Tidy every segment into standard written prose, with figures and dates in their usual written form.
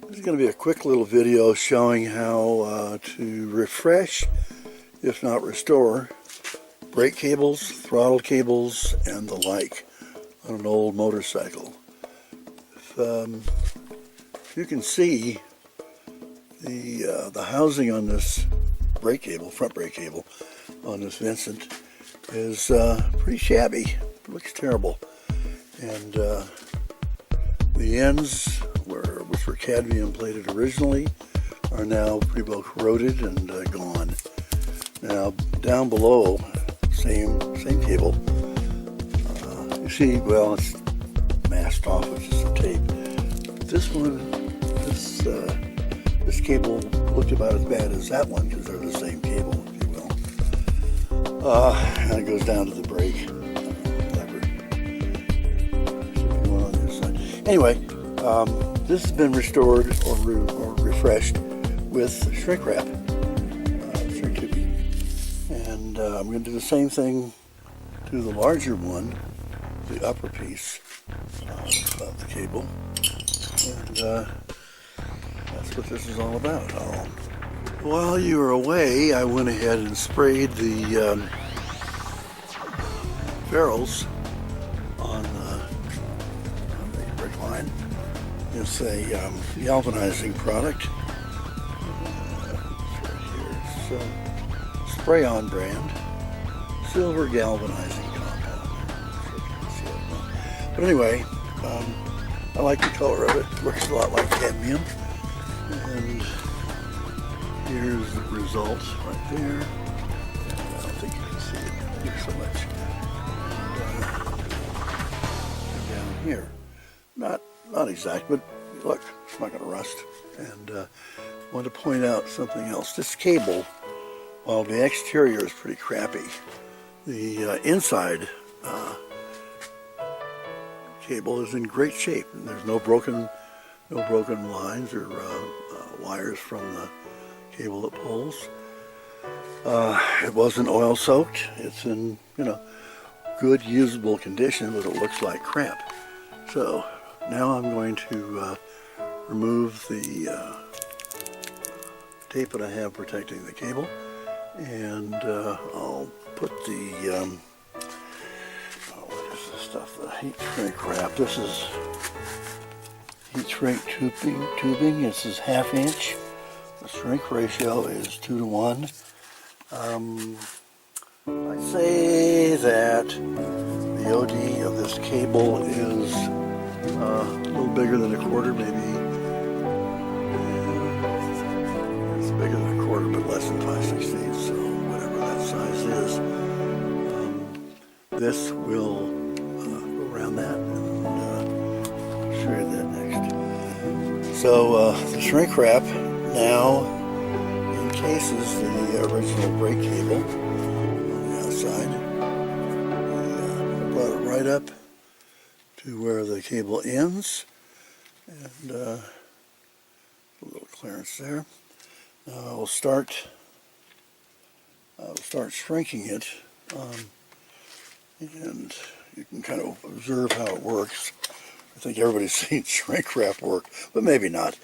This is going to be a quick little video showing how to refresh, if not restore, brake cables, throttle cables, and the like on an old motorcycle. If you can see, the housing on this brake cable, front brake cable on this Vincent is pretty shabby. It looks terrible. And the ends, which were cadmium plated originally, are now pretty well corroded and gone. Now down below, same cable. You see, well, it's masked off with just some tape. This one, this cable looked about as bad as that one because they're the same cable, if you will. And it goes down to the brake. Anyway, this has been restored or refreshed with shrink wrap, shrink tubing. And I'm going to do the same thing to the larger one, the upper piece of the cable. And that's what this is all about. While you were away, I went ahead and sprayed the ferrules on the brake line. It's a galvanizing product. It's right here. It's spray-on brand, silver galvanizing compound. But anyway, I like the color of it. It looks a lot like cadmium. And here's the result right there. I don't think you can see it here so much. And down here. Not exact, but look, it's not going to rust. And I want to point out something else. This cable, while the exterior is pretty crappy, the inside cable is in great shape. And there's no broken lines or wires from the cable that pulls. It wasn't oil soaked. It's in good usable condition, but it looks like crap. So now I'm going to remove the tape that I have protecting the cable, and I'll put the what is this stuff? The heat shrink wrap. This is heat shrink tubing. This is 1/2 inch. The shrink ratio is 2 to 1. I'd say that the OD of this cable is a little bigger than a quarter, maybe. It's bigger than a quarter, but less than 5/16, so whatever that size is. This will go around that, and I'll show you that next. So the shrink wrap now encases the original brake cable on the outside. I brought it right up to where the cable ends, and a little clearance there. Now I will start shrinking it, and you can kind of observe how it works. I think everybody's seen shrink wrap work, but maybe not.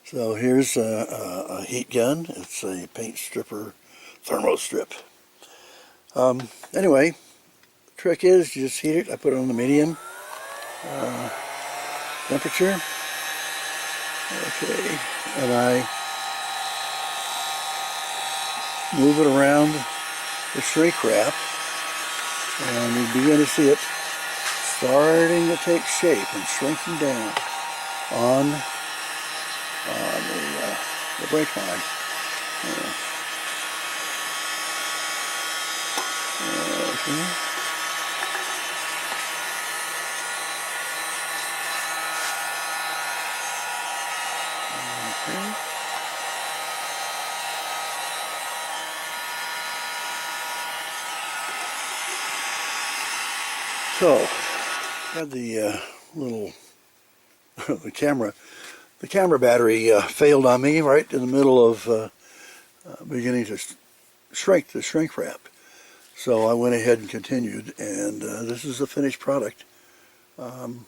So here's a heat gun. It's a paint stripper thermo strip. Anyway, the trick is you just heat it. I put it on the medium temperature. Okay, and I move it around the shrink wrap, and you begin to see it starting to take shape and shrinking down on the brake line. Okay. Okay. So, had the little the camera battery failed on me right in the middle of beginning to shrink the shrink wrap. So I went ahead and continued, and this is the finished product. And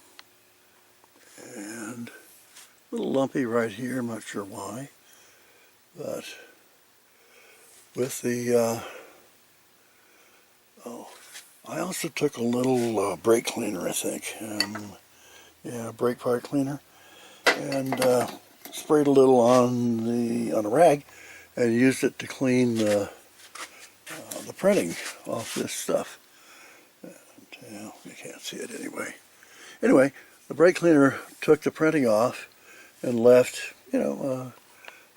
little lumpy right here, I'm not sure why. But with the, I also took a little brake cleaner, I think. Yeah, brake part cleaner. And sprayed a little on a rag and used it to clean the printing off this stuff. And, you can't see it anyway. Anyway, the brake cleaner took the printing off and left,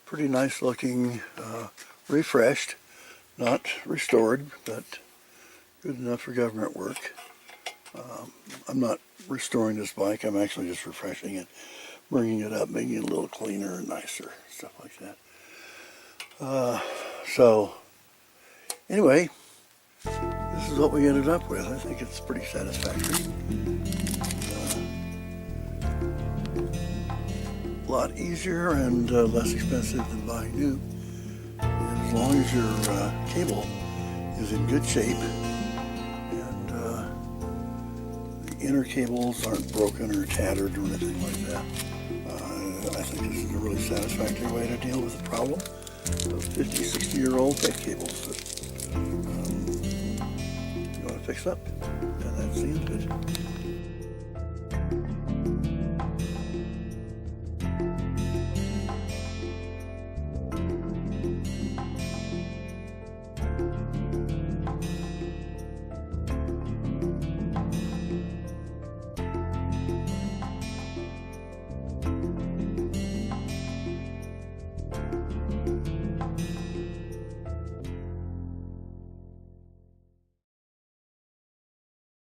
pretty nice looking, refreshed, not restored, but good enough for government work. I'm not restoring this bike, I'm actually just refreshing it, bringing it up, making it a little cleaner and nicer, stuff like that. So, anyway, this is what we ended up with. I think it's pretty satisfactory. A lot easier and less expensive than buying new. And as long as your cable is in good shape and the inner cables aren't broken or tattered or anything like that, I think this is a really satisfactory way to deal with the problem of 50, 60-year-old tape cables that you want to fix up. And that seems good.